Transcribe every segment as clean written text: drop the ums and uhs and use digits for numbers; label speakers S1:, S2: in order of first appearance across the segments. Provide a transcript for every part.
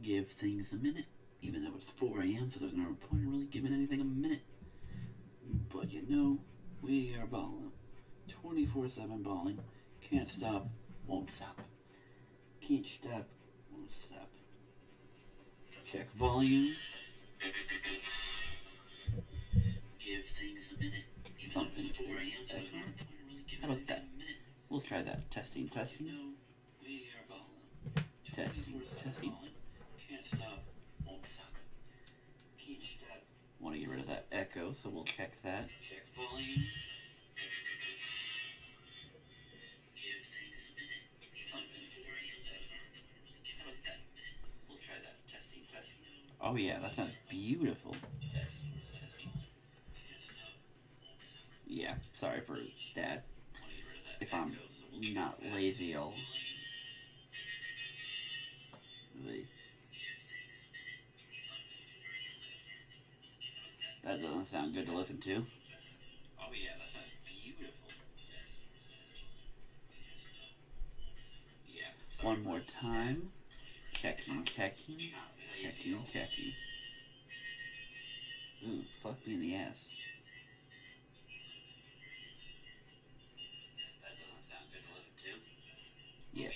S1: give things a minute, even though it's 4 a.m., so there's no point in really giving anything a minute. But we are balling. 24/7 balling. Can't stop, won't stop. Can't stop, won't stop. Check volume. Give things a minute. Something. 4 a.m. So how about that? We'll try that. Testing. We are balling. Testing. Can't stop, won't stop. Can't stop. Want to get rid of that echo, so we'll check that. Check volume. Give things a minute. Something 4 a.m. How about that? We'll try that. Testing. Oh yeah, that sounds beautiful. Testing. Yeah, sorry for that. If I'm not lazy, I'll... That doesn't sound good to listen to. Oh yeah, that sounds beautiful. Yeah. One more time. Checking. Ooh, fuck me in the ass. That doesn't sound good to listen to. Yeah.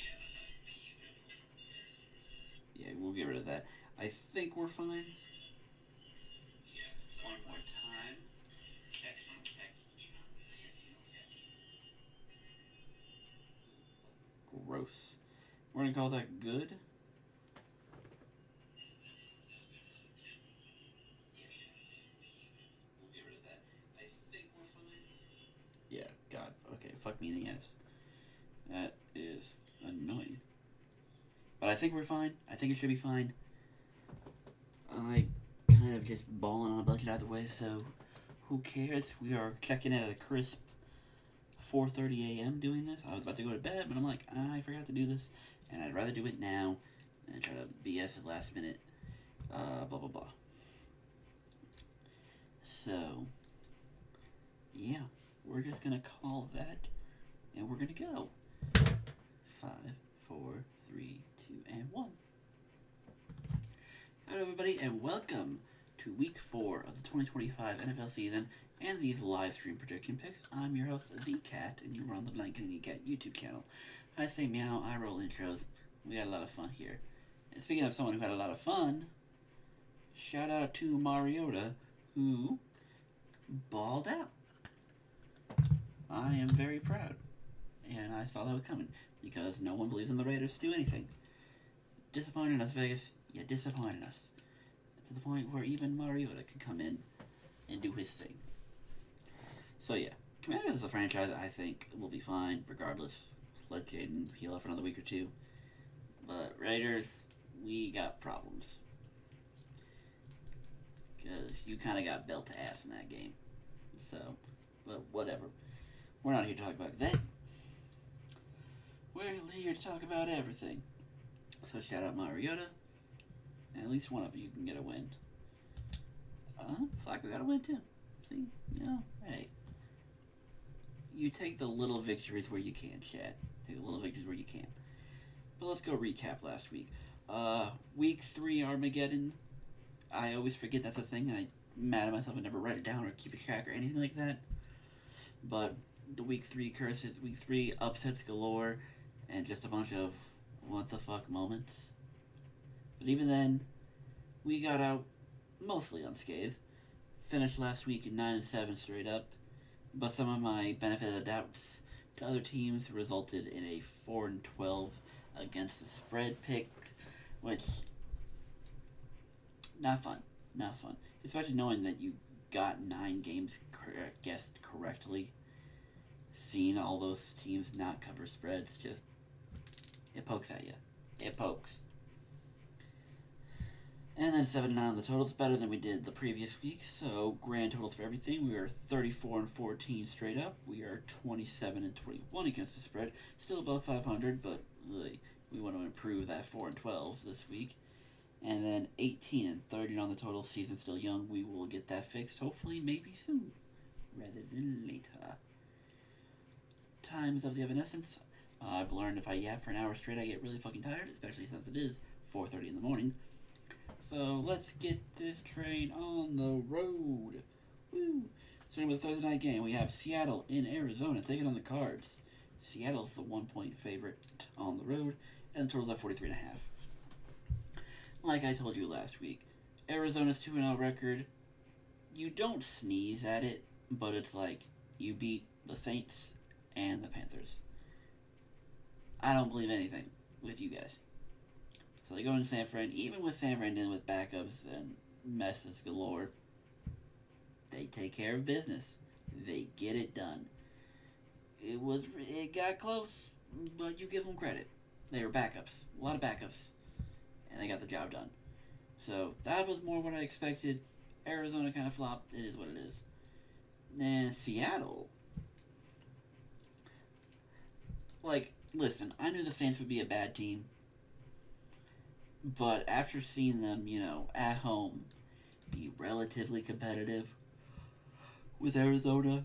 S1: Yeah, we'll get rid of that. I think we're fine. One more time. Checking. Gross. We're gonna call that good. We'll get rid of that. I think we're fine. Yeah, God. Okay, fuck me in the ass. That is annoying. But I think we're fine. I think it should be fine. I kind of just balling on a budget either way, so who cares? We are checking in at a crisp 4:30 a.m. doing this. I was about to go to bed, but I'm like, I forgot to do this, and I'd rather do it now than try to BS at last minute. Blah blah blah. So, yeah, we're just gonna call that, and we're gonna go. 5, 4, 3, 2, and 1. Hello, everybody, and welcome to Week 4 of the 2025 NFL season and these live stream prediction picks. I'm your host, The Cat, and you're on the Blank Canadian Cat YouTube channel. I say meow, I roll intros. We got a lot of fun here. And speaking of someone who had a lot of fun, shout out to Mariota, who balled out. I am very proud, and I saw that was coming because no one believes in the Raiders to do anything. Disappointing us, Vegas. Yeah, disappointing us. To the point where even Mariota can come in and do his thing. So yeah, Commanders is a franchise I think will be fine regardless. Let Jaden heal up for another week or two. But Raiders, we got problems. Because you kind of got belt to ass in that game. So, but whatever. We're not here to talk about that. We're here to talk about everything. So shout out Mariota. And at least one of you can get a win. Flacco got a win too. See? Hey. You take the little victories where you can, Chad. Take the little victories where you can. But let's go recap last week. Week 3 Armageddon. I always forget that's a thing, and I'm mad at myself I never write it down or keep a track or anything like that. But the Week 3 curses, Week 3 upsets galore, and just a bunch of what the fuck moments. But even then, we got out mostly unscathed. Finished last week at 9-7 straight up, but some of my benefit of the doubts to other teams resulted in a 4-12 against the spread pick, which not fun, especially knowing that you got 9 games guessed correctly. Seeing all those teams not cover spreads, just it pokes at you. It pokes. And then 7-9 on the totals, better than we did the previous week. So grand totals for everything, we are 34-14 straight up. We are 27-21 against the spread, still above 500, but we want to improve that 4-12 this week. And then 18-30 on the total. Season still young. We will get that fixed, hopefully, maybe soon, rather than later. Times of the Evanescence. I've learned if I yap for an hour straight, I get really fucking tired, especially since it is 4:30 in the morning. So let's get this train on the road. Woo! Starting with the Thursday night game, we have Seattle in Arizona taking on the Cards. Seattle's the 1-point favorite on the road, and the total's at 43.5. Like I told you last week, Arizona's 2-0 record. You don't sneeze at it, but it's like you beat the Saints and the Panthers. I don't believe anything with you guys. So they go into San Fran, even with San Fran dealing with backups and messes galore. They take care of business. They get it done. It got close, but you give them credit. They were backups, a lot of backups, and they got the job done. So that was more what I expected. Arizona kind of flopped. It is what it is. And Seattle, listen, I knew the Saints would be a bad team, but after seeing them, at home, be relatively competitive with Arizona.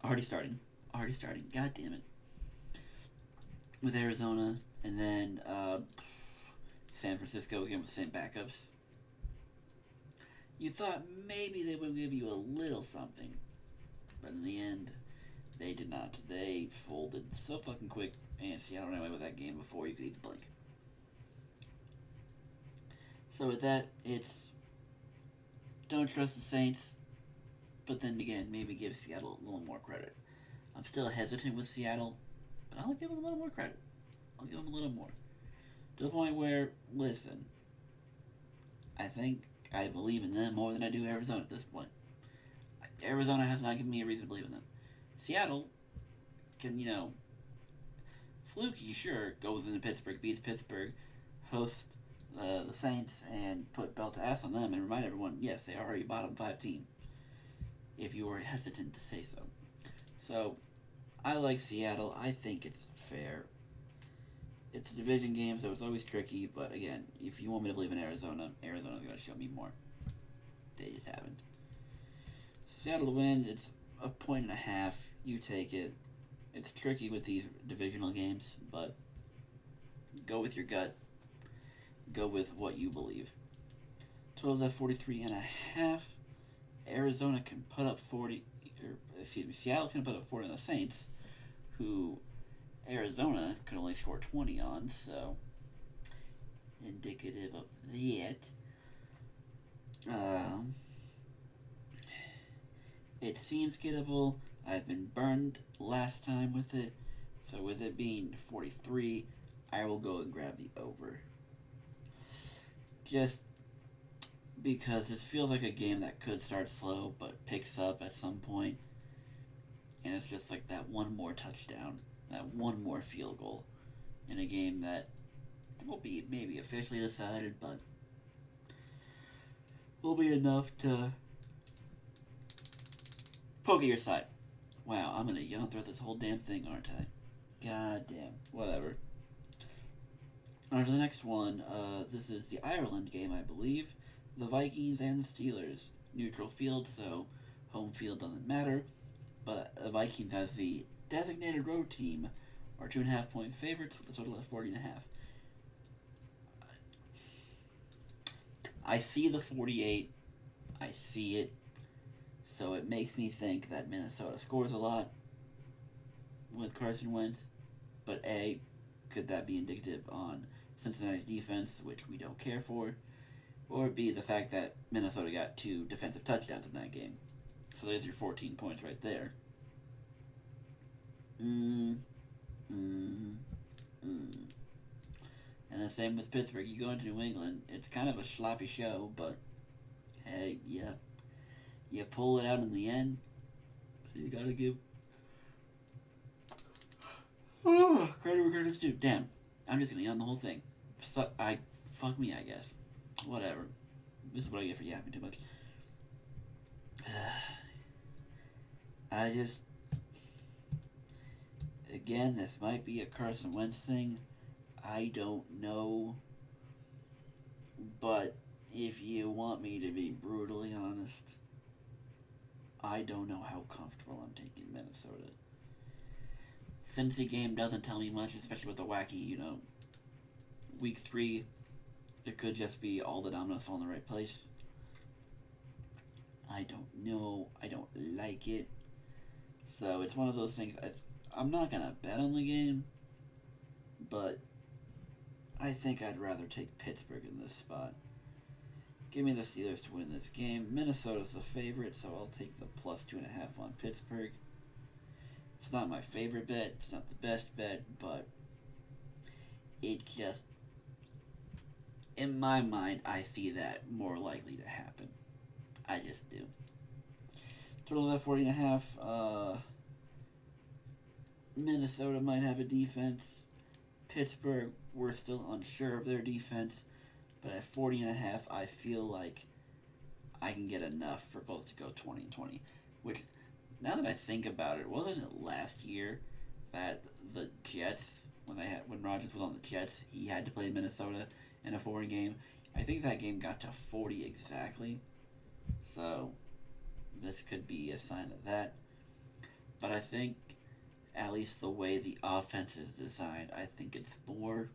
S1: Already starting. God damn it. With Arizona, and then San Francisco again with the same backups. You thought maybe they would give you a little something, but in the end, they did not. They folded so fucking quick, and Seattle ran away with that game before you could even blink. So with that, it's don't trust the Saints, but then again, maybe give Seattle a little more credit. I'm still hesitant with Seattle, but I'll give them a little more credit. I'll give them a little more. To the point where, listen, I believe in them more than I do Arizona at this point. Arizona has not given me a reason to believe in them. Seattle can, fluky, sure, goes into Pittsburgh, beats Pittsburgh, host the Saints, and put belt to ass on them, and remind everyone, yes, they are a bottom 5 team, if you were hesitant to say so. So, I like Seattle. I think it's fair. It's a division game, so it's always tricky, but again, if you want me to believe in Arizona's going to show me more. They just haven't. Seattle to win, it's 1.5. You take it. It's tricky with these divisional games, but go with your gut. Go with what you believe. Total's at 43.5. Arizona can put up 40, Seattle can put up 40 on the Saints, who Arizona could only score 20 on, so indicative of that. It seems gettable. I've been burned last time with it, so with it being 43, I will go and grab the over. Just because this feels like a game that could start slow but picks up at some point, and it's just like that one more touchdown, that one more field goal in a game that will be maybe officially decided, but will be enough to poke at your side. Wow, I'm gonna yawn throughout this whole damn thing, aren't I? God damn. Whatever. On to the next one. This is the Ireland game, I believe. The Vikings and the Steelers. Neutral field, so home field doesn't matter. But the Vikings, as the designated road team, are 2.5-point favorites with a total of 40.5. I see the 48. I see it. So it makes me think that Minnesota scores a lot with Carson Wentz. But A, could that be indicative on Cincinnati's defense, which we don't care for? Or B, the fact that Minnesota got 2 defensive touchdowns in that game. So there's your 14 points right there. And the same with Pittsburgh. You go into New England, it's kind of a sloppy show, but hey, yeah, you pull it out in the end. So you gotta give credit where credit's due. Damn, I'm just gonna yawn the whole thing. Fuck me, I guess. Whatever. This is what I get for yapping too much. Again, this might be a Carson Wentz thing. I don't know. But if you want me to be brutally honest, I don't know how comfortable I'm taking Minnesota. Cincy game doesn't tell me much, especially with the wacky, week 3, it could just be all the dominoes fall in the right place. I don't know. I don't like it. So it's one of those things. I'm not going to bet on the game, but I think I'd rather take Pittsburgh in this spot. Give me the Steelers to win this game. Minnesota's the favorite, so I'll take the plus 2.5 on Pittsburgh. It's not my favorite bet. It's not the best bet, but it just, in my mind, I see that more likely to happen. I just do. Total of that 40.5. Minnesota might have a defense. Pittsburgh, we're still unsure of their defense. But at 40.5, I feel like I can get enough for both to go 20-20. Which, now that I think about it, wasn't it last year that the Jets, when Rodgers was on the Jets, he had to play Minnesota in a 4 game? I think that game got to 40 exactly. So this could be a sign of that. But I think, at least the way the offense is designed, I think it's more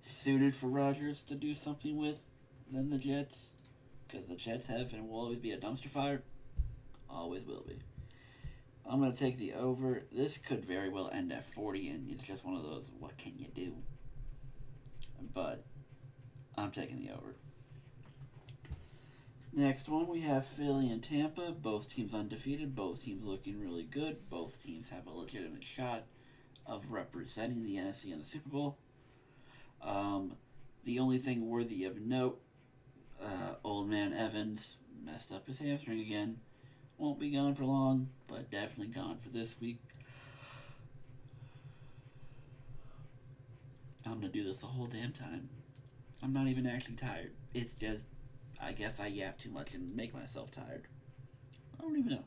S1: suited for Rodgers to do something with than the Jets. Because the Jets have and will always be a dumpster fire. Always will be. I'm going to take the over. This could very well end at 40, and it's just one of those, what can you do? But I'm taking the over. Next one, we have Philly and Tampa. Both teams undefeated. Both teams looking really good. Both teams have a legitimate shot of representing the NFC in the Super Bowl. The only thing worthy of note, old man Evans messed up his hamstring again. Won't be gone for long, but definitely gone for this week. I'm going to do this the whole damn time. I'm not even actually tired. It's just, I guess I yap too much and make myself tired. I don't even know.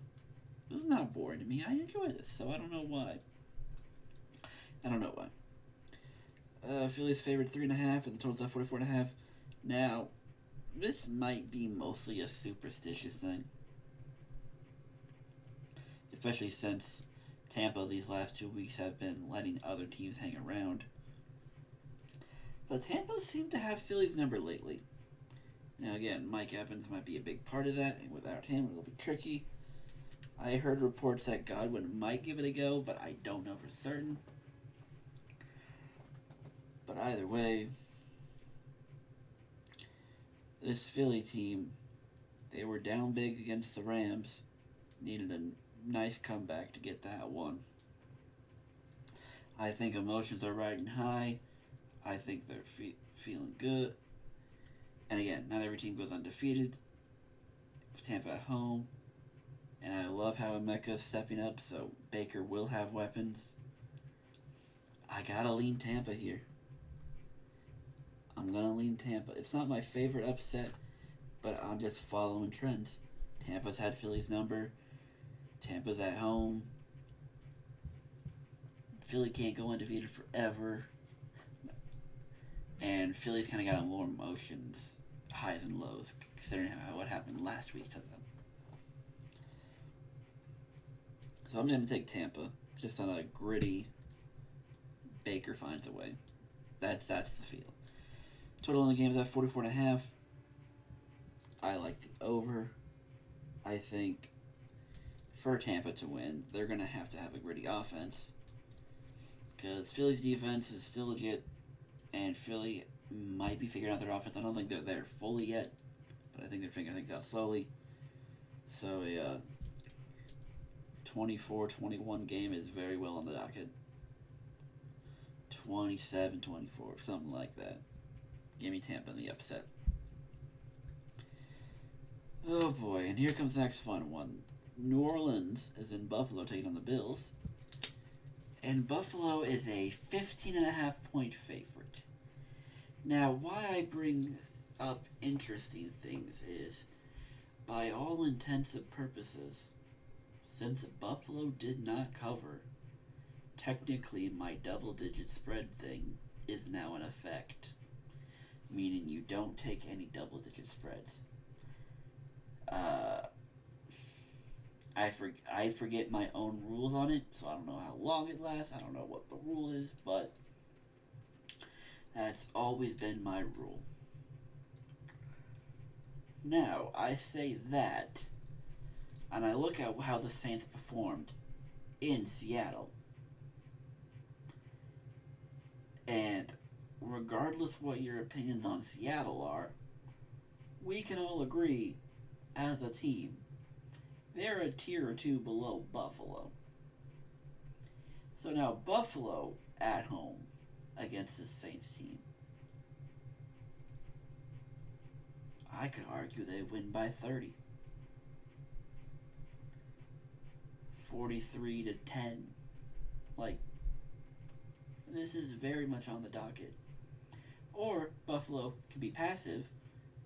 S1: This is not boring to me. I enjoy this, so I don't know why. Philly's favored 3.5, and the total's at 44.5. Now, this might be mostly a superstitious thing, especially since Tampa these last 2 weeks have been letting other teams hang around. But Tampa seemed to have Philly's number lately. Now again, Mike Evans might be a big part of that, and without him it'll be tricky. I heard reports that Godwin might give it a go, but I don't know for certain. But either way, this Philly team, they were down big against the Rams, needed a nice comeback to get that one. I think emotions are riding high. I think they're feeling good. And again, not every team goes undefeated. Tampa at home. And I love how Micah's stepping up, so Baker will have weapons. I gotta lean Tampa here. I'm gonna lean Tampa. It's not my favorite upset, but I'm just following trends. Tampa's had Philly's number. Tampa's at home. Philly can't go undefeated forever. And Philly's kind of got more emotions, highs and lows, considering what happened last week to them. So I'm going to take Tampa, just on a gritty, Baker finds a way. That's the feel. Total in the game is at 44.5. I like the over. I think for Tampa to win, they're going to have a gritty offense. Because Philly's defense is still legit, and Philly might be figuring out their offense. I don't think they're there fully yet, but I think they're figuring things out slowly. So a 24-21 game is very well on the docket. 27-24, something like that. Give me Tampa in the upset. Oh boy, and here comes the next fun one. New Orleans is in Buffalo taking on the Bills. And Buffalo is a 15.5 point favorite. Now, why I bring up interesting things is, by all intents and purposes, since Buffalo did not cover, technically my double-digit spread thing is now in effect. Meaning you don't take any double-digit spreads. I forget my own rules on it, so I don't know how long it lasts. I don't know what the rule is, but That's always been my rule. Now, I say that, and I look at how the Saints performed in Seattle. And regardless what your opinions on Seattle are, we can all agree, as a team, they're a tier or two below Buffalo. So now Buffalo at home against the Saints team. I could argue they win by 30. 43-10. Like, this is very much on the docket. Or Buffalo can be passive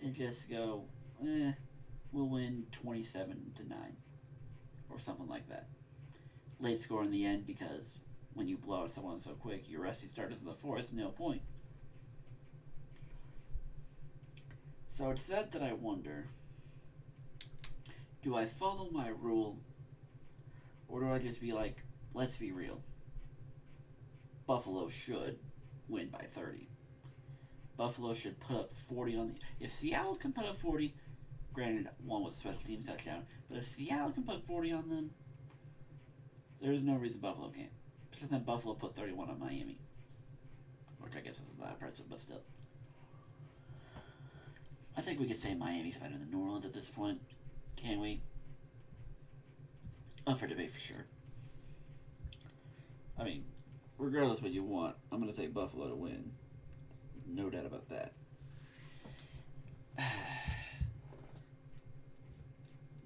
S1: and just go, we'll win 27-9. Or something like that. Late score in the end because when you blow out someone so quick, you're resting starters in the fourth, no point. So it's that I wonder, do I follow my rule, or do I just be like, let's be real, Buffalo should win by 30. Buffalo should put up 40 on the... If Seattle can put up 40, granted, one was a special teams touchdown, but if Seattle can put 40 on them, there's no reason Buffalo can't. Because then Buffalo put 31 on Miami. Which I guess isn't that impressive, but still. I think we could say Miami's better than New Orleans at this point. Can we? Up for debate for sure. I mean, regardless what you want, I'm going to take Buffalo to win. No doubt about that.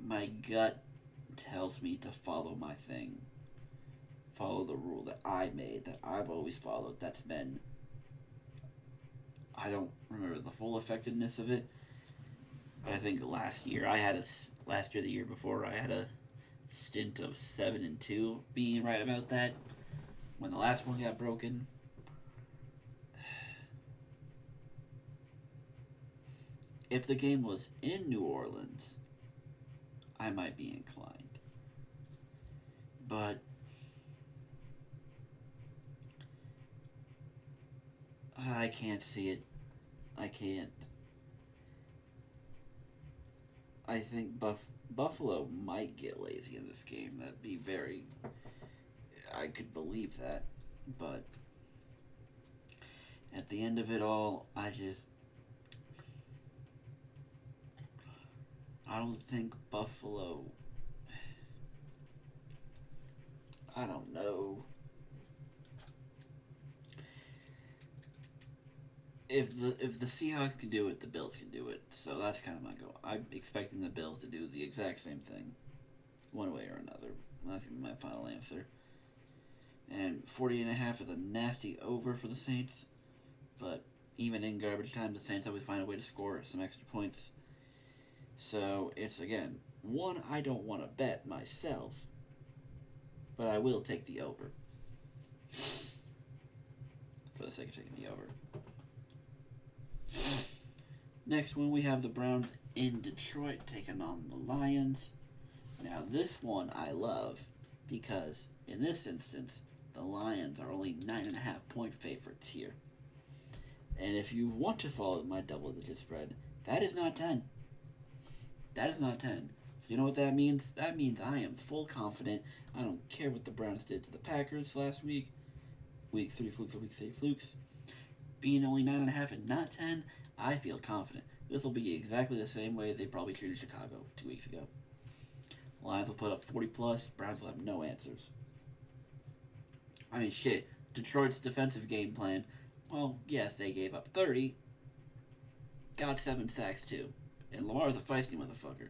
S1: My gut tells me to follow my thing. Follow the rule that I made, that I've always followed. That's been... I don't remember the full effectiveness of it. But I think last year, the year before, I had a stint of 7-2 being right about that. When the last one got broken. If the game was in New Orleans, I might be inclined. But I can't see it. I can't. I think Buffalo might get lazy in this game. That'd be very... I could believe that. But at the end of it all, I don't think Buffalo... I don't know. If the Seahawks can do it, the Bills can do it. So that's kind of my goal. I'm expecting the Bills to do the exact same thing, one way or another. That's gonna be my final answer. And 40.5 is a nasty over for the Saints, but even in garbage time, the Saints always find a way to score some extra points. So it's, again, one I don't want to bet myself, but I will take the over. For the sake of taking the over. Next one, we have the Browns in Detroit taking on the Lions. Now, this one I love because, in this instance, the Lions are only 9.5 point favorites here. And if you want to follow my double-digit spread, that is not 10. That is not 10. So you know what that means? That means I am full confident. I don't care what the Browns did to the Packers last week. Week 3 flukes or week 3 flukes. Being only 9.5 and not 10, I feel confident. This will be exactly the same way they probably treated Chicago 2 weeks ago. Lions will put up 40 plus. Browns will have no answers. I mean, shit. Detroit's defensive game plan. Well, yes, they gave up 30. Got 7 sacks too. And Lamar's a feisty motherfucker.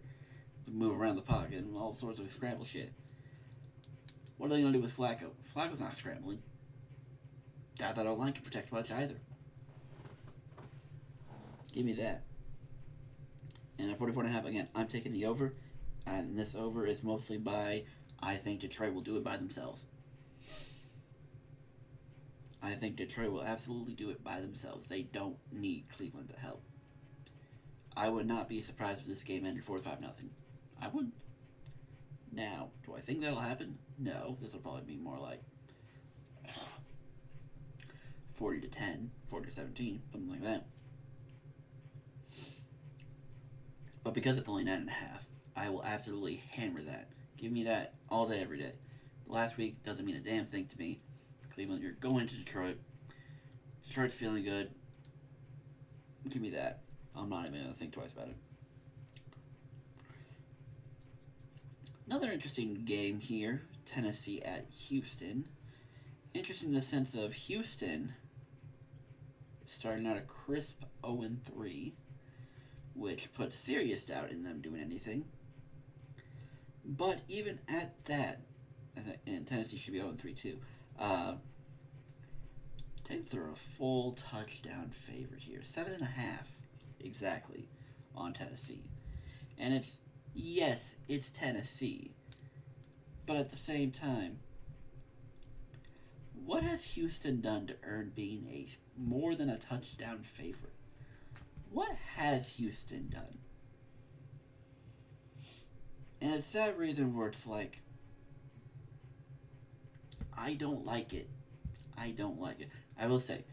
S1: Move around the pocket and all sorts of scramble shit. What are they gonna do with Flacco? Flacco's not scrambling. Doubt that O-line can protect much either. Give me that. And at 44.5, again, I'm taking the over. And this over is mostly by, I think Detroit will do it by themselves. I think Detroit will absolutely do it by themselves. They don't need Cleveland to help. I would not be surprised if this game ended 45-0. I wouldn't. Now, do I think that'll happen? No. This will probably be more like 40 to 10, 40 to 17, something like that. But because it's only 9.5, I will absolutely hammer that. Give me that all day, every day. Last week doesn't mean a damn thing to me. Cleveland, you're going to Detroit. Detroit's feeling good. Give me that. I'm not even going to think twice about it. Another interesting game here. Tennessee at Houston. Interesting in the sense of Houston starting out a crisp 0-3, which puts serious doubt in them doing anything. But even at that, and Tennessee should be 0-3 too, Titans are a full touchdown favorite here. 7.5 exactly on Tennessee. And it's Tennessee. But at the same time, what has Houston done to earn being a more than a touchdown favorite? What has Houston done? And it's that reason where it's like, I don't like it. I will say,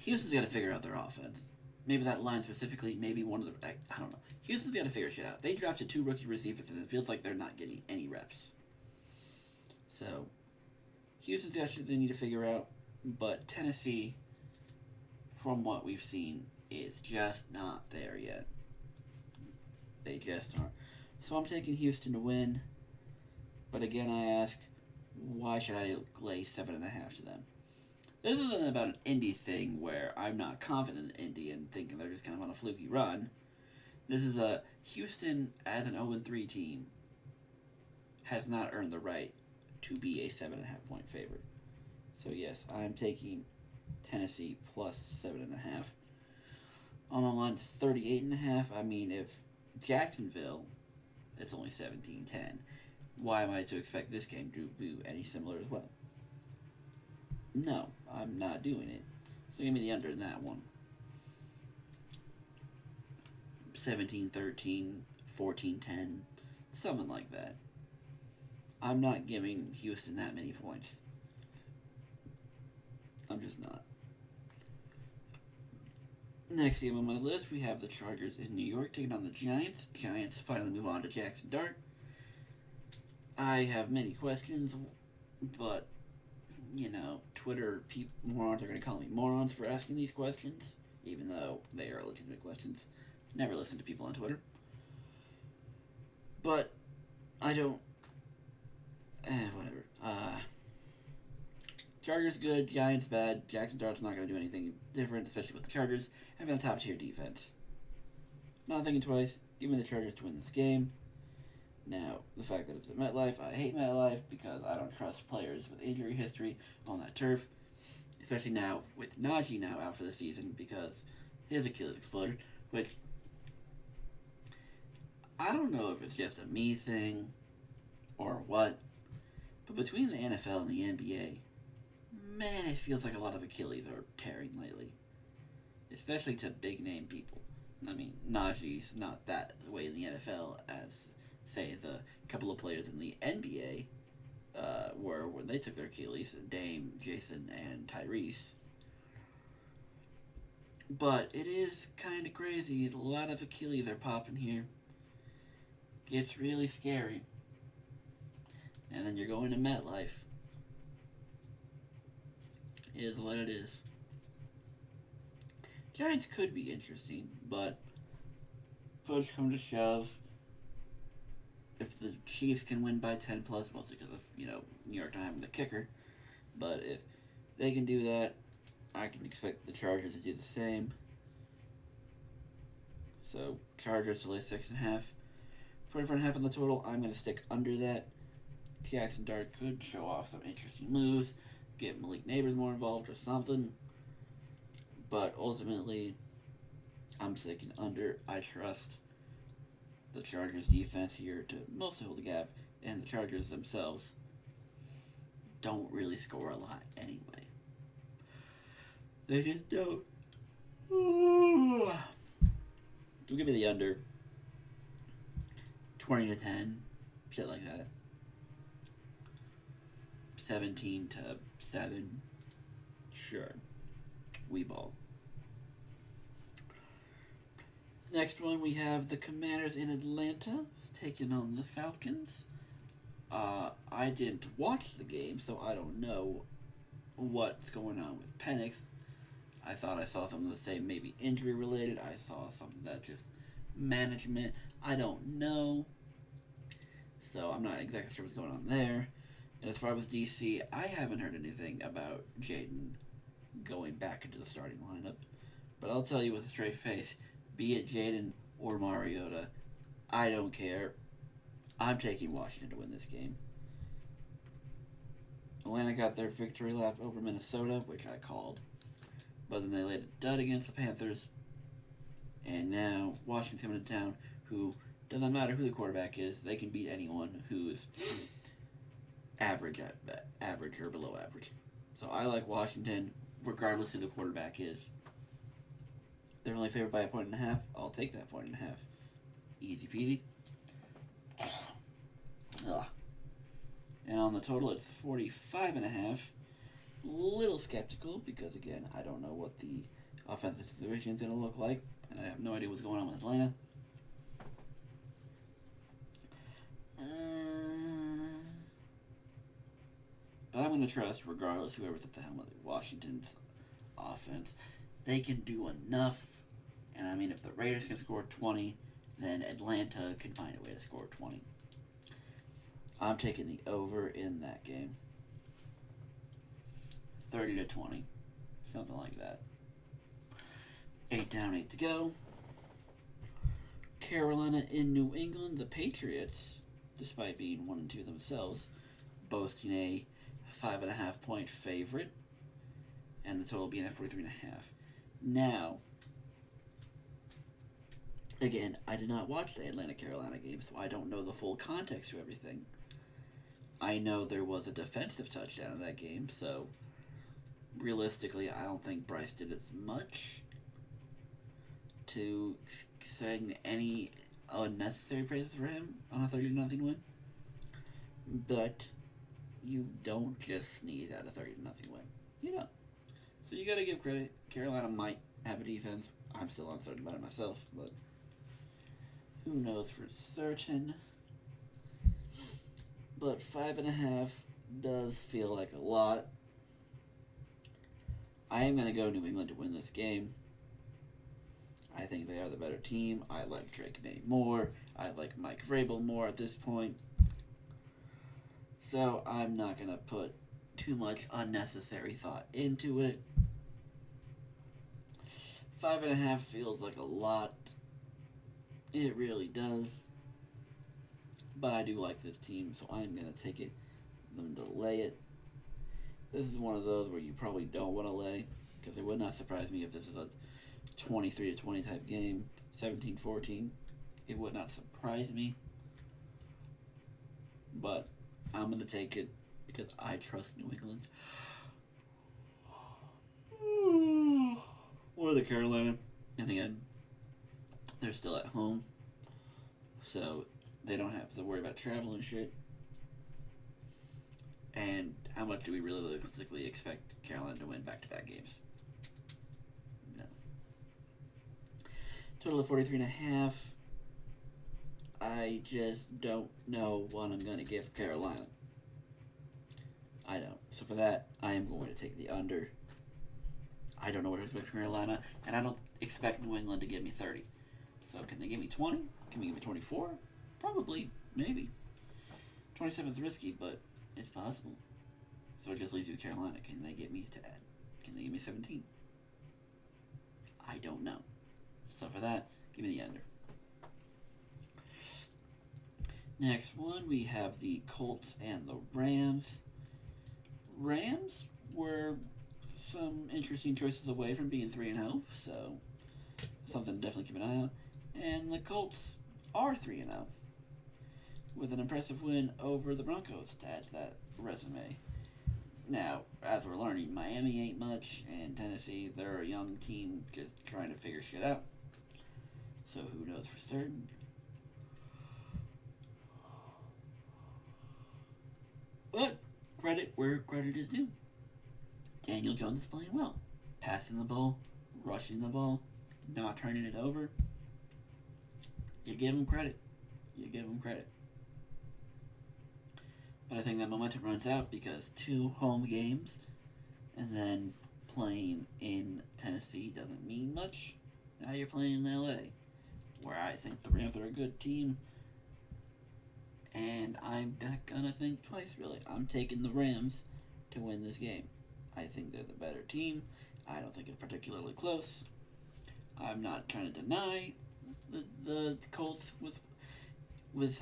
S1: Houston's got to figure out their offense. Maybe that line specifically, maybe one of the... I don't know. Houston's got to figure shit out. They drafted 2 rookie receivers, and it feels like they're not getting any reps. So, Houston's got shit they need to figure out. But Tennessee, from what we've seen, is just not there yet. They just aren't. So I'm taking Houston to win. But again, I ask, why should I lay 7.5 to them? This isn't about an Indy thing where I'm not confident in Indy and thinking they're just kind of on a fluky run. This is a Houston as an 0-3 team has not earned the right to be a 7.5 point favorite. So yes, I'm taking Tennessee plus 7.5. On the line, it's 38.5. I mean, if Jacksonville, it's only 17-10. Why am I to expect this game to do any similar as well? No, I'm not doing it. So give me the under in that one. 17-13, 14-10, something like that. I'm not giving Houston that many points. I'm just not. Next game on my list, we have the Chargers in New York taking on the Giants. Giants finally move on to Jackson Dart. I have many questions, but, you know, Twitter morons are going to call me morons for asking these questions, even though they are legitimate questions. Never listen to people on Twitter. But, I don't... whatever. Chargers good, Giants bad. Jackson Dart's not going to do anything different, especially with the Chargers having a top-tier defense. Not thinking twice. Give me the Chargers to win this game. Now, the fact that it's at MetLife, I hate MetLife because I don't trust players with injury history on that turf. Especially now with Najee now out for the season because his Achilles exploded. Which, I don't know if it's just a me thing or what, but between the NFL and the NBA, man, it feels like a lot of Achilles are tearing lately. Especially to big-name people. I mean, Najee's not that way in the NFL as, say, the couple of players in the NBA were when they took their Achilles, Dame, Jason, and Tyrese. But it is kind of crazy. A lot of Achilles are popping here. Gets really scary. And then you're going to MetLife. It is what it is. Giants could be interesting, but push come to shove, if the Chiefs can win by 10 plus, mostly because of, you know, New York not having the kicker, but if they can do that, I can expect the Chargers to do the same. So, Chargers to lay 6.5. 44.5 on the total. I'm going to stick under that. Jackson Dart could show off some interesting moves, get Malik Neighbors more involved or something. But ultimately, I'm sticking under. I trust the Chargers defense here to mostly hold the gap, and the Chargers themselves don't really score a lot anyway. They just don't. Ooh. So give me the under. 20 to 10, shit like that. 17 to 7, sure. We ball. Next one, we have the Commanders in Atlanta taking on the Falcons. I didn't watch the game, so I don't know what's going on with Penix. I thought I saw something to say maybe injury related. I saw something that just management. I don't know. So I'm not exactly sure what's going on there. And as far as DC, I haven't heard anything about Jaden going back into the starting lineup. But I'll tell you with a straight face, be it Jaden or Mariota, I don't care. I'm taking Washington to win this game. Atlanta got their victory lap over Minnesota, which I called. But then they laid a dud against the Panthers. And now Washington coming to town, who doesn't matter who the quarterback is, they can beat anyone who's average or below average. So I like Washington, regardless who the quarterback is. They're only favored by 1.5. I'll take that 1.5. Easy peasy. Ugh. And on the total, it's 45.5. Little skeptical because, again, I don't know what the offensive situation is going to look like, and I have no idea what's going on with Atlanta. But I'm going to trust, regardless, whoever's at the helm of Washington's offense. They can do enough. And I mean, if the Raiders can score 20, then Atlanta can find a way to score 20. I'm taking the over in that game. 30-20. Something like that. 8 down, 8 to go. Carolina in New England. The Patriots, despite being 1-2 themselves, boasting a 5.5 point favorite. And the total being at 43.5. Now, again, I did not watch the Atlanta-Carolina game, so I don't know the full context to everything. I know there was a defensive touchdown in that game, so realistically, I don't think Bryce did as much to sing any unnecessary praises for him on a 30-0 win. But you don't just sneeze at a 30-0 win. You know. So you gotta give credit. Carolina might have a defense. I'm still uncertain about it myself, but who knows for certain. But 5.5 does feel like a lot. I am gonna go New England to win this game. I think they are the better team. I like Drake May more. I like Mike Vrabel more at this point. So I'm not gonna put too much unnecessary thought into it. 5.5 feels like a lot. It really does. But I do like this team, so I'm going to take it. I'm going to lay it. This is one of those where you probably don't want to lay, because it would not surprise me if this is a 23-20 type game, 17-14. It would not surprise me. But I'm going to take it because I trust New England. Or the Carolina. And again, they're still at home. So they don't have to worry about travel and shit. And how much do we realistically expect Carolina to win back-to-back games? No. Total of 43.5. I just don't know what I'm going to give Carolina. I don't. So for that, I am going to take the under. I don't know what to expect from Carolina, and I don't expect New England to give me 30. So can they give me 20? Can they give me 24? Probably. Maybe. 27's risky, but it's possible. So it just leaves you with Carolina. Can they get me to add? Can they give me 17? I don't know. So for that, give me the under. Next one, we have the Colts and the Rams. Rams were some interesting choices away from being 3-0, so something to definitely keep an eye on. And the Colts are 3-0 with an impressive win over the Broncos to add to that resume. Now, as we're learning, Miami ain't much, and Tennessee, they're a young team just trying to figure shit out. So who knows for certain. But credit where credit is due. Daniel Jones is playing well. Passing the ball, rushing the ball, not turning it over. You give him credit. You give him credit. But I think that momentum runs out because 2 home games and then playing in Tennessee doesn't mean much. Now you're playing in LA, where I think the Rams are a good team. And I'm not gonna think twice, really. I'm taking the Rams to win this game. I think they're the better team. I don't think it's particularly close. I'm not trying to deny the Colts with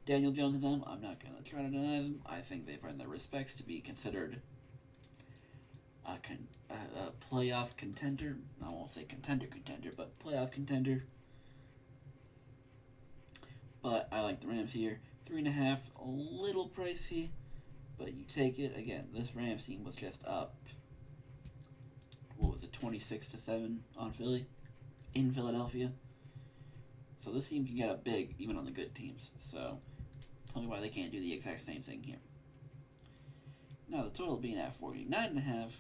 S1: Daniel Jones and them. I'm not gonna try to deny them. I think they've earned their respects to be considered a playoff contender. I won't say contender, but playoff contender. But I like the Rams here. 3.5, a little pricey, but you take it. Again, this Rams team was just up. What was it, 26-7 on Philly, in Philadelphia. So this team can get up big, even on the good teams. So tell me why they can't do the exact same thing here. Now the total being at 49.5,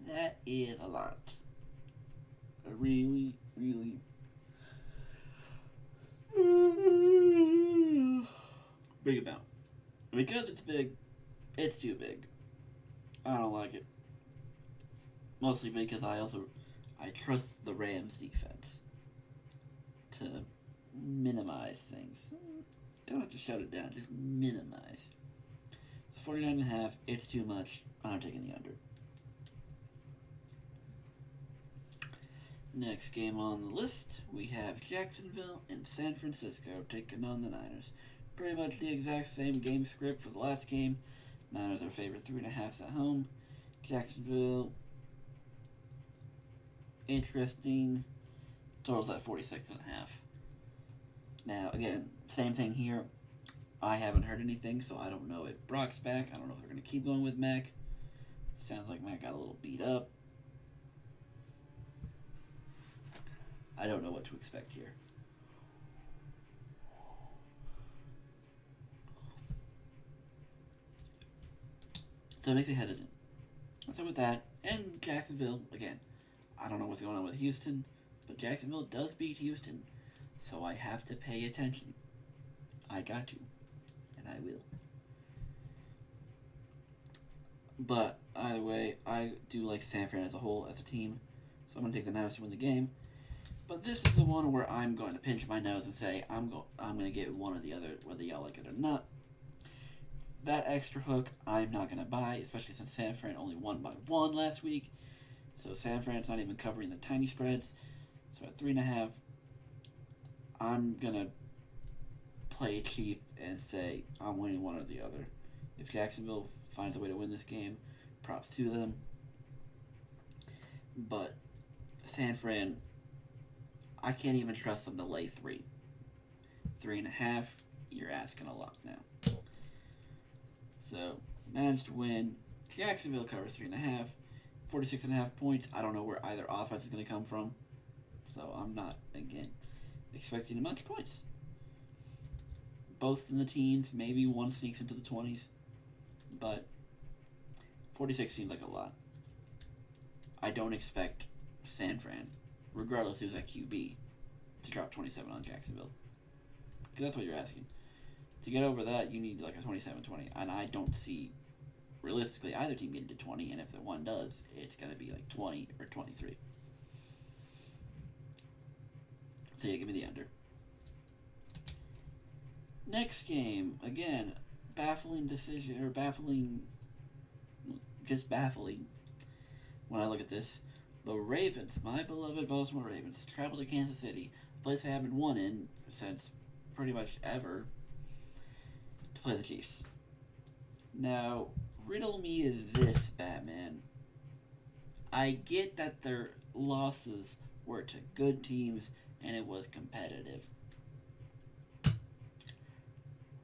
S1: that is a lot. A really, really big amount. Because it's big, it's too big. I don't like it. Mostly because I trust the Rams defense to minimize things. You don't have to shut it down, just minimize. It's 49.5, it's too much. I'm taking the under. Next game on the list, we have Jacksonville and San Francisco taking on the Niners. Pretty much the exact same game script for the last game. Niners are favored 3.5 at home. Jacksonville, interesting. Total's at 46.5. Now, again, same thing here. I haven't heard anything, so I don't know if Brock's back. I don't know if they're going to keep going with Mac. Sounds like Mac got a little beat up. I don't know what to expect here. So it makes me hesitant. So with that, and Jacksonville, again, I don't know what's going on with Houston, but Jacksonville does beat Houston, so I have to pay attention. I got to, and I will. But either way, I do like San Fran as a whole, as a team, so I'm going to take the Niners to win the game. But this is the one where I'm going to pinch my nose and say I'm going to get one or the other, whether y'all like it or not. That extra hook, I'm not going to buy, especially since San Fran only won by 1 last week. So San Fran's not even covering the tiny spreads. So at 3.5, I'm going to play it cheap and say I'm winning one or the other. If Jacksonville finds a way to win this game, props to them. But San Fran, I can't even trust them to lay 3. 3.5, you're asking a lot now. So, managed to win. Jacksonville covers 3.5. 46.5 points. I don't know where either offense is going to come from. So, I'm not, again, expecting a bunch of points. Both in the teens. Maybe one sneaks into the 20s. But 46 seems like a lot. I don't expect San Fran, regardless who's at QB, to drop 27 on Jacksonville. Because that's what you're asking. To get over that, you need like a 27-20. And I don't see, realistically, either team getting to 20. And if the one does, it's going to be like 20 or 23. So yeah, give me the under. Next game, again, baffling decision, or just baffling when I look at this. The Ravens, my beloved Baltimore Ravens, travel to Kansas City, a place I haven't won in since pretty much ever, to play the Chiefs. Now, riddle me this, Batman. I get that their losses were to good teams and it was competitive.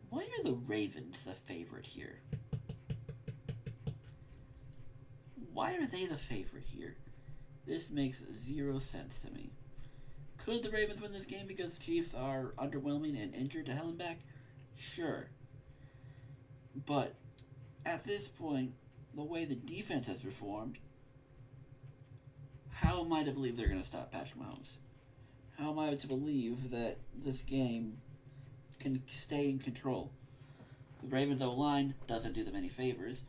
S1: Why are the Ravens a favorite here? Why are they the favorite here? This makes 0 sense to me. Could the Ravens win this game because the Chiefs are underwhelming and injured to hell and back? Sure. But at this point, the way the defense has performed, how am I to believe they're going to stop Patrick Mahomes? How am I to believe that this game can stay in control? The Ravens O-line doesn't do them any favors.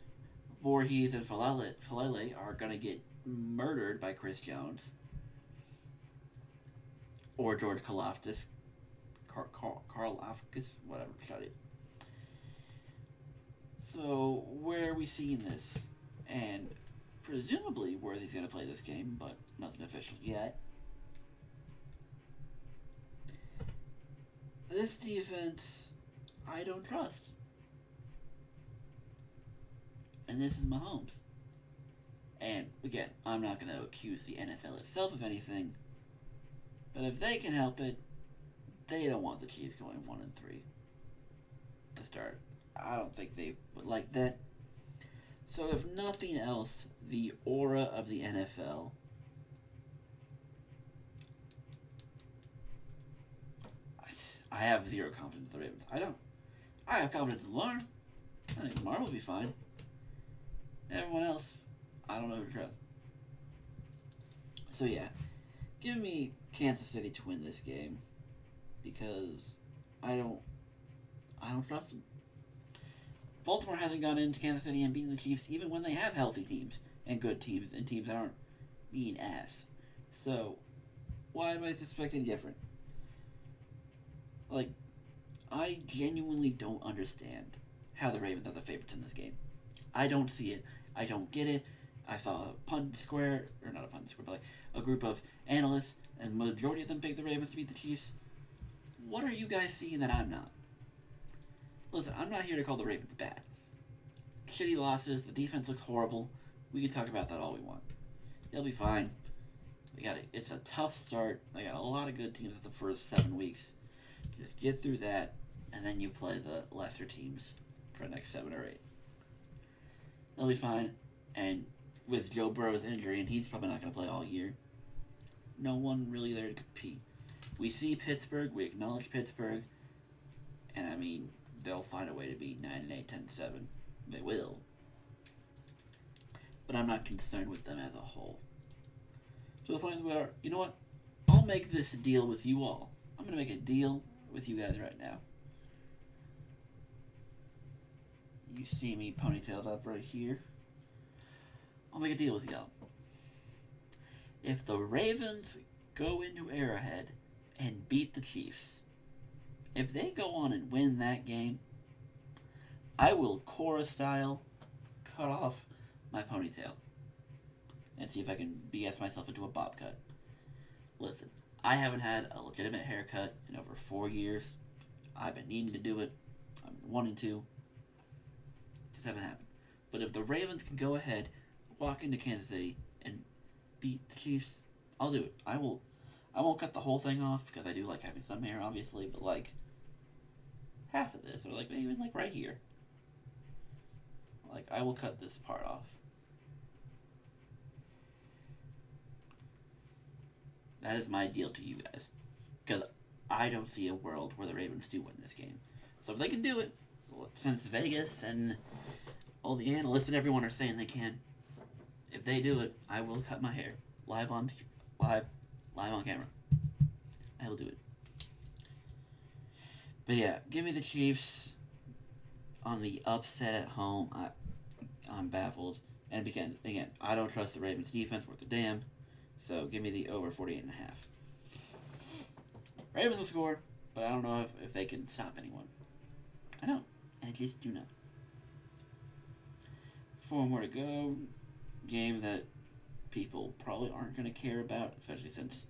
S1: Voorhees and Falele are going to get murdered by Chris Jones. Or George Karlaftis. Karlaftis, whatever, shut it. So, where are we seeing this? And presumably Worthy's going to play this game, but nothing official yet. This defense, I don't trust. And this is Mahomes. And again, I'm not going to accuse the NFL itself of anything, but if they can help it, they don't want the Chiefs going 1-3 to start. I don't think they would like that. So if nothing else, the aura of the NFL I have zero confidence in the Ravens. I have confidence in Lamar. I think Lamar will be fine. Everyone else, I don't know who to trust. So yeah, give me Kansas City to win this game because I don't trust them. Baltimore hasn't gone into Kansas City and beaten the Chiefs even when they have healthy teams and good teams and teams that aren't being ass. So why am I suspecting different? Like, I genuinely don't understand how the Ravens are the favorites in this game. I don't see it. I don't get it. I saw a pundit square, or not a pundit square, but like a group of analysts, and the majority of them picked the Ravens to beat the Chiefs. What are you guys seeing that I'm not? Listen, I'm not here to call the Ravens bad. Shitty losses, the defense looks horrible. We can talk about that all we want. They'll be fine. It's a tough start. They got a lot of good teams at the first 7 weeks. Just get through that, and then you play the lesser teams for the next 7 or 8. They'll be fine. And with Joe Burrow's injury, and he's probably not going to play all year, no one really there to compete. We see Pittsburgh, we acknowledge Pittsburgh, and I mean, they'll find a way to beat 9-8, 10-7. They will. But I'm not concerned with them as a whole. So the point is, you know what? I'll make this deal with you all. I'm going to make a deal with you guys right now. You see me ponytailed up right here. I'll make a deal with y'all. If the Ravens go into Arrowhead and beat the Chiefs, if they go on and win that game, I will Cora style cut off my ponytail and see if I can BS myself into a bob cut. Listen, I haven't had a legitimate haircut in over 4 years. I've been needing to do it. I'm wanting to. Just haven't happened. But if the Ravens can go ahead, walk into Kansas City, and beat the Chiefs, I'll do it. I won't cut the whole thing off because I do like having some hair, obviously, but like half of this, or like maybe even like right here. Like, I will cut this part off. That is my deal to you guys. Because I don't see a world where the Ravens do win this game. So if they can do it, since Vegas and all the analysts and everyone are saying they can, if they do it, I will cut my hair. Live on camera. I will do it. But yeah, give me the Chiefs on the upset at home. I'm baffled. And again, I don't trust the Ravens defense worth a damn. So give me the over 48.5. Ravens will score, but I don't know if they can stop anyone. I don't. I just do not. 4 more to go. Game that people probably aren't going to care about, especially since,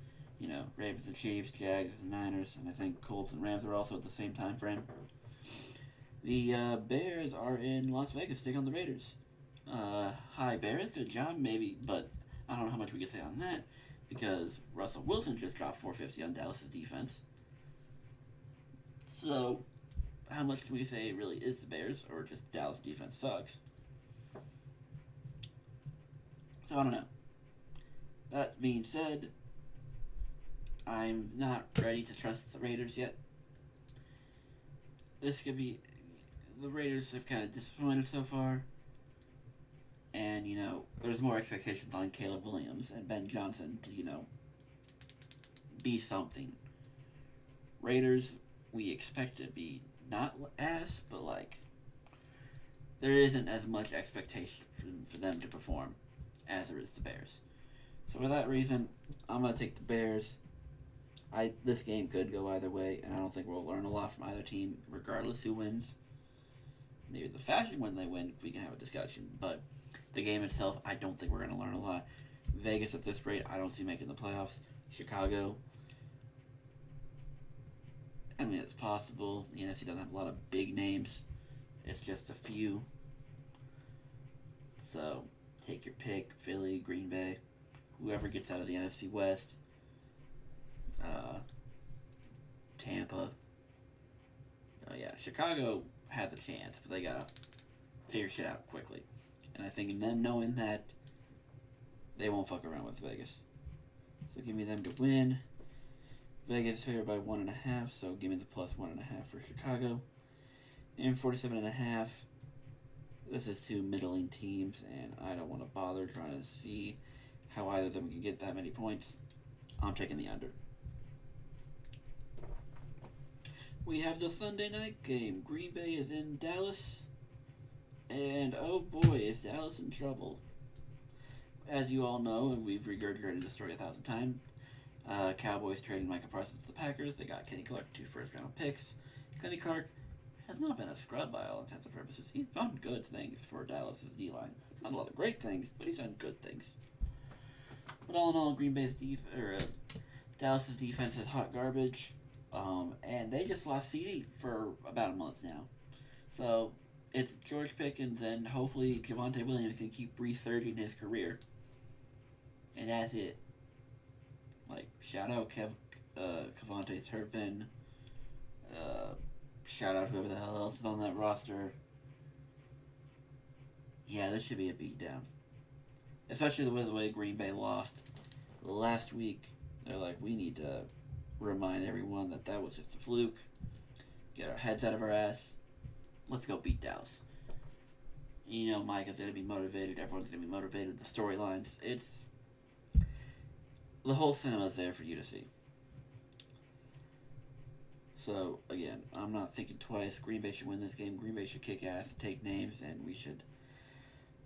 S1: Ravens and Chiefs, Jags and Niners, and I think Colts and Rams are also at the same time frame. The Bears are in Las Vegas to take on the Raiders. Hi, Bears. Good job, maybe, but I don't know how much we can say on that because Russell Wilson just dropped 450 on Dallas' defense. So, how much can we say it really is the Bears or just Dallas' defense sucks? So, I don't know. That being said, I'm not ready to trust the Raiders yet. This could be... The Raiders have kind of disappointed so far. And, there's more expectations on Caleb Williams and Ben Johnson to, be something. Raiders, we expect to be not as, but like, there isn't as much expectation for them to perform as there is the Bears. So for that reason, I'm going to take the Bears. This game could go either way, and I don't think we'll learn a lot from either team, regardless who wins. Maybe the fashion when they win, we can have a discussion. But the game itself, I don't think we're going to learn a lot. Vegas at this rate, I don't see making the playoffs. Chicago, I mean, it's possible. The NFC doesn't have a lot of big names. It's just a few. So, take your pick. Philly, Green Bay, whoever gets out of the NFC West. Tampa. Oh yeah, Chicago has a chance, but they gotta figure shit out quickly. And I think in them knowing that, they won't fuck around with Vegas. So give me them to win. Vegas is favored by 1.5, so give me the plus 1.5 for Chicago. And 47.5. This is two middling teams, and I don't want to bother trying to see how either of them can get that many points. I'm taking the under. We have the Sunday night game. Green Bay is in Dallas. And oh boy, is Dallas in trouble. As you all know, and we've regurgitated the story 1,000 times, Cowboys traded Micah Parsons to the Packers. They got Kenny Clark, 2 first-round picks. Kenny Clark has not been a scrub by all intents and purposes. He's done good things for Dallas' D-line. Not a lot of great things, but he's done good things. But all in all, Dallas' defense is hot garbage. And they just lost CD for about a month now. So it's George Pickens, and hopefully Javonte Williams can keep resurging his career. And that's it. Like, shout out Cavante Turpin. Shout out whoever the hell else is on that roster. Yeah, this should be a beatdown. Especially the way Green Bay lost last week. They're like, we need to remind everyone that was just a fluke. Get our heads out of our ass. Let's go beat Dallas. Micah's going to be motivated. Everyone's going to be motivated. The storylines. The whole cinema's there for you to see. So, again, I'm not thinking twice. Green Bay should win this game. Green Bay should kick ass, take names, and we should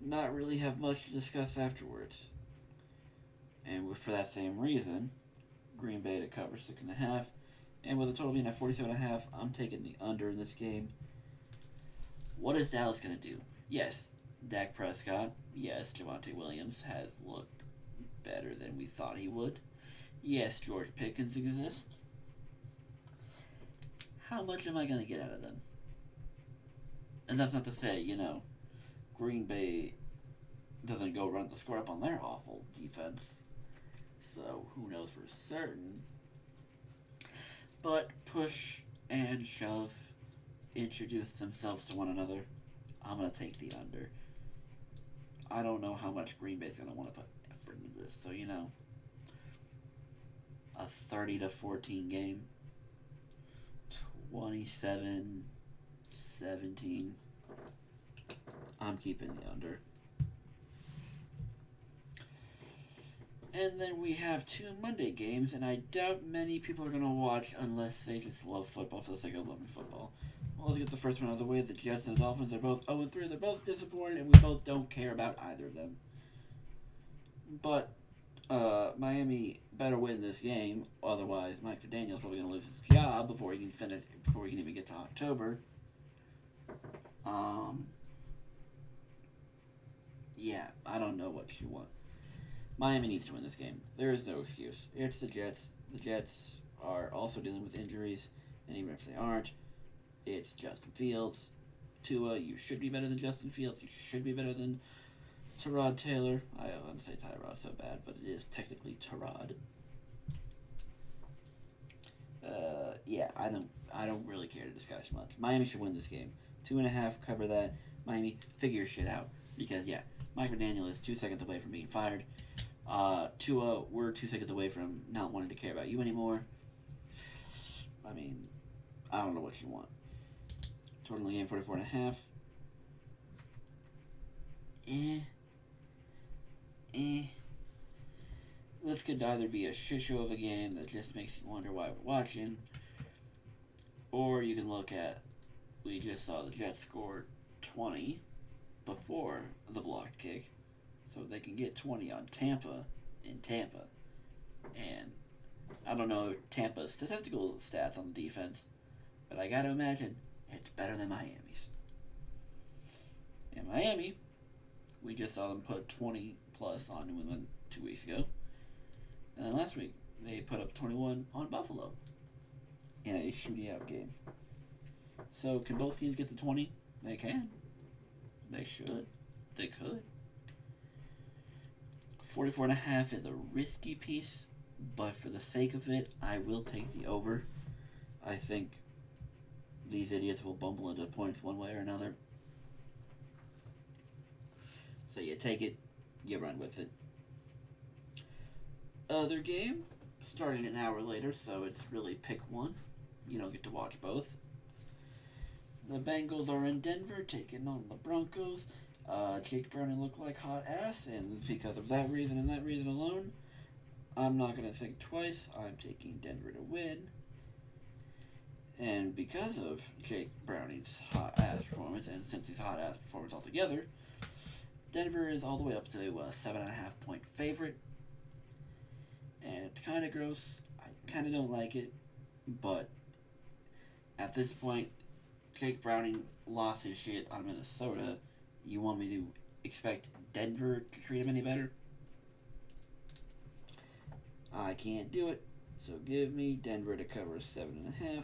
S1: not really have much to discuss afterwards. And for that same reason, Green Bay to cover 6.5. And with the total being at 47.5, I'm taking the under in this game. What is Dallas going to do? Yes, Dak Prescott. Yes, Javonte Williams has looked better than we thought he would. Yes, George Pickens exists. How much am I going to get out of them? And that's not to say, Green Bay doesn't go run the score up on their awful defense. So, who knows for certain. But push and shove, introduce themselves to one another. I'm going to take the under. I don't know how much Green Bay's going to want to put effort into this. So, a 30-14 game. 27-17. I'm keeping the under. And then we have 2 Monday games, and I doubt many people are going to watch unless they just love football for the sake of loving football. Well, let's get the first one out of the way. The Jets and the Dolphins are both 0-3. They're both disappointed, and we both don't care about either of them. But Miami better win this game, otherwise Mike McDaniel's probably going to lose his job before he can even get to October. Yeah, I don't know what you want. Miami needs to win this game. There is no excuse. It's the Jets. The Jets are also dealing with injuries, and even if they aren't, it's Justin Fields. Tua, you should be better than Justin Fields. You should be better than Tyrod Taylor. I want to say Tyrod so bad, but it is technically Tyrod. Yeah, I don't really care to discuss much. Miami should win this game. 2.5, cover that. Miami, figure your shit out. Because, yeah, Mike McDaniel is 2 seconds away from being fired. Tua, we're 2 seconds away from not wanting to care about you anymore. I mean, I don't know what you want. Total in the game, 44.5. This could either be a shit show of a game that just makes you wonder why we're watching, or you can look at, we just saw the Jets score 20 before the blocked kick, so they can get 20 on Tampa in Tampa. And I don't know Tampa's statistical stats on the defense, but I gotta imagine it's better than Miami's. And Miami, we just saw them put 20 plus on New England 2 weeks ago. And then last week, they put up 21 on Buffalo in a shootout game. So can both teams get to 20? They can. They should. They could. 44.5 is a risky piece, but for the sake of it, I will take the over. I think these idiots will bumble into points one way or another. So you take it, you run with it. Other game, starting an hour later, so it's really pick one. You don't get to watch both. The Bengals are in Denver, taking on the Broncos. Jake Browning looked like hot ass, and because of that reason and that reason alone, I'm not going to think twice. I'm taking Denver to win. And because of Jake Browning's hot ass performance, and since he's hot ass performance altogether, Denver is all the way up to a 7.5 point favorite. And it's kind of gross. I kind of don't like it. But at this point, Jake Browning lost his shit on Minnesota. You want me to expect Denver to treat him any better? I can't do it. So give me Denver to cover 7.5.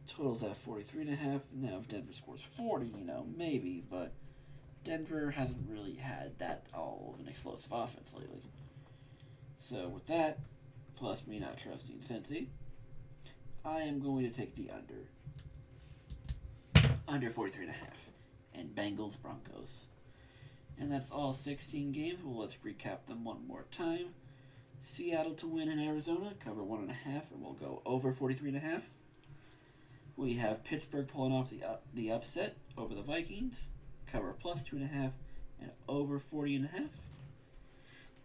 S1: Totals at 43.5. Now if Denver scores 40, maybe. But Denver hasn't really had that all of an explosive offense lately. So with that, plus me not trusting Cincy, I am going to take the under. Under 43.5. And Bengals Broncos. And that's all 16 games. Well, let's recap them one more time. Seattle to win in Arizona, cover 1.5, and we'll go over 43.5. We have Pittsburgh pulling off the upset over the Vikings, cover plus 2.5, and over 40.5.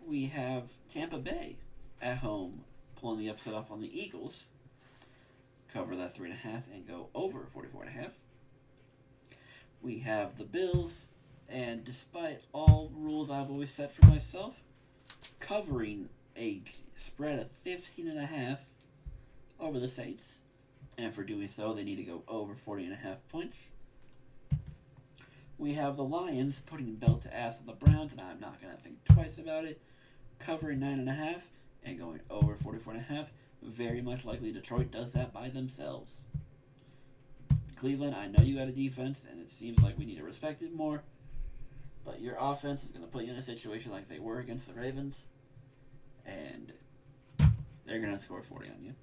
S1: We have Tampa Bay at home pulling the upset off on the Eagles, cover that 3.5 and go over 44.5. We have the Bills, and despite all rules I've always set for myself, covering a spread of 15.5 over the Saints, and for doing so, they need to go over 40.5 points. We have the Lions putting belt to ass on the Browns, and I'm not going to think twice about it, covering 9.5 and going over 44.5. Very much likely Detroit does that by themselves. Cleveland, I know you got a defense, and it seems like we need to respect it more, but your offense is going to put you in a situation like they were against the Ravens, and they're going to score 40 on you.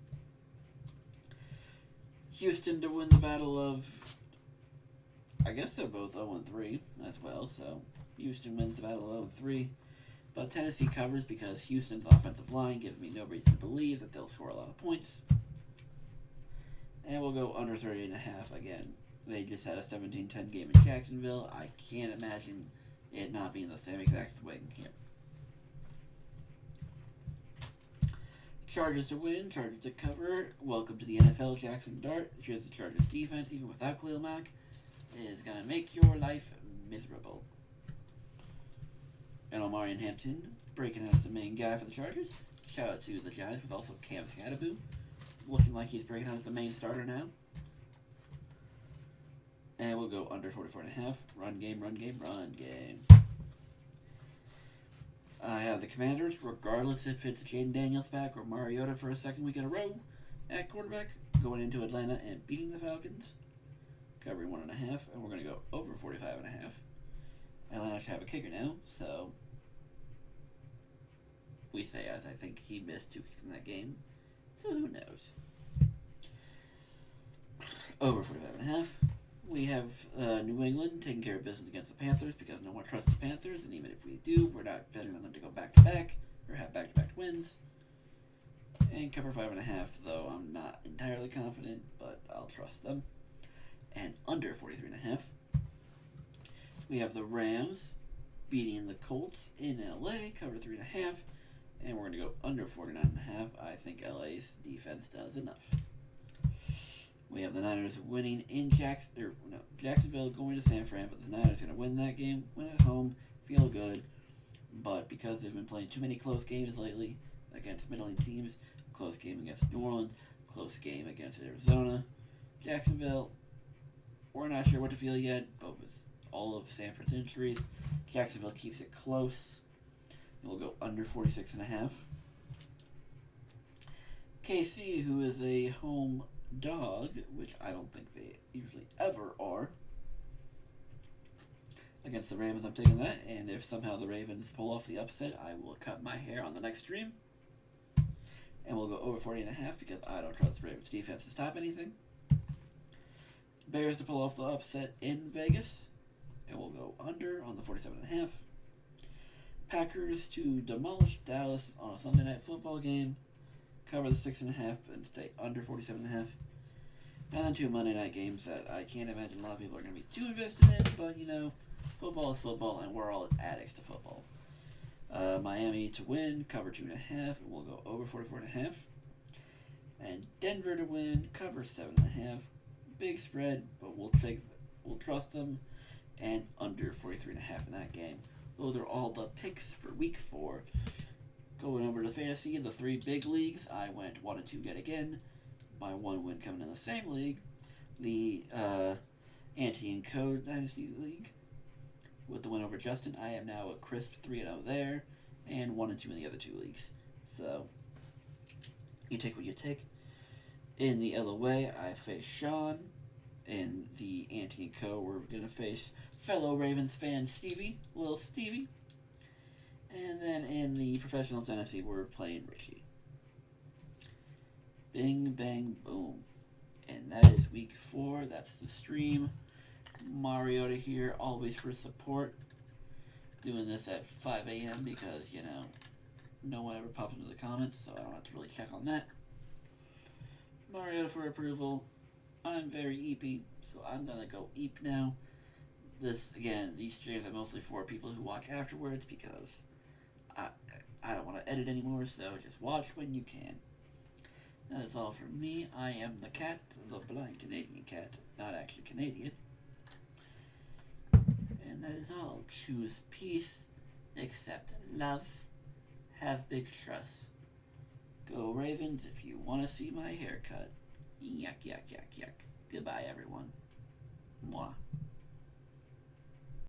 S1: Houston to win the battle of, I guess they're both 0-3 as well, so Houston wins the battle of 0-3, but Tennessee covers because Houston's offensive line gives me no reason to believe that they'll score a lot of points. And we'll go under 30.5 again. They just had a 17-10 game in Jacksonville. I can't imagine it not being the same exact swing here. Chargers to win, Chargers to cover. Welcome to the NFL, Jackson Dart. Here's the Chargers defense, even without Khalil Mack, is going to make your life miserable. And Omarion Hampton breaking out as the main guy for the Chargers. Shout out to the Giants with also Cam Scatterboo, looking like he's breaking out as the main starter now. And we'll go under 44.5. Run game, run game, run game. I have the Commanders, regardless if it's Jaden Daniels back or Mariota for a second week in a row at quarterback, going into Atlanta and beating the Falcons, covering 1.5, and we're going to go over 45.5. Atlanta should have a kicker now, so we say as I think he missed 2 kicks in that game, so who knows. Over 45.5. We have New England taking care of business against the Panthers because no one trusts the Panthers, and even if we do, we're not betting on them to go back-to-back or have back-to-back wins. And cover 5.5, though I'm not entirely confident, but I'll trust them. And under 43.5. We have the Rams beating the Colts in LA, cover 3.5, and we're going to go under 49.5. I think LA's defense does enough. We have the Niners winning in Jacksonville, going to San Fran, but the Niners are going to win that game, win at home, feel good. But because they've been playing too many close games lately against middling teams, close game against New Orleans, close game against Arizona, Jacksonville, we're not sure what to feel yet, but with all of Sanford's injuries, Jacksonville keeps it close. We'll go under 46.5. KC, who is a home dog, which I don't think they usually ever are, against the Ravens, I'm taking that. And if somehow the Ravens pull off the upset, I will cut my hair on the next stream. And we'll go over 40.5 because I don't trust the Ravens defense to stop anything. Bears to pull off the upset in Vegas. And we'll go under on the 47.5. Packers to demolish Dallas on a Sunday night football game. Cover the 6.5 and stay under 47.5. And then 2 Monday night games that I can't imagine a lot of people are going to be too invested in, but you know, football is football and we're all addicts to football. Miami to win, cover 2.5, and we'll go over 44.5. And Denver to win, cover 7.5. Big spread, but we'll trust them, and under 43.5 in that game. Those are all the picks for week 4. Going over to fantasy, the 3 big leagues, I went 1-2 yet again. My 1 win coming in the same league, the Ante and Co Dynasty League. With the win over Justin, I am now a crisp 3-0 there, and 1-2 in the other 2 leagues. So, you take what you take. In the LOA, I face Sean. In the Ante and Co, we're going to face fellow Ravens fan Stevie, little Stevie. And then in the Professional Dynasty, we're playing Richie. Bing, bang, boom. And that is week 4. That's the stream. Mariota here, always for support. Doing this at 5 a.m. because, you know, no one ever pops into the comments, so I don't have to really check on that. Mariota for approval. I'm very eepy, so I'm going to go eep now. These streams are mostly for people who watch afterwards because I don't want to edit anymore, so just watch when you can. That is all from me. I am the cat, the blind Canadian cat, not actually Canadian. And that is all. Choose peace, accept love, have big trust. Go Ravens if you want to see my haircut. Yuck, yuck, yuck, yuck. Goodbye, everyone.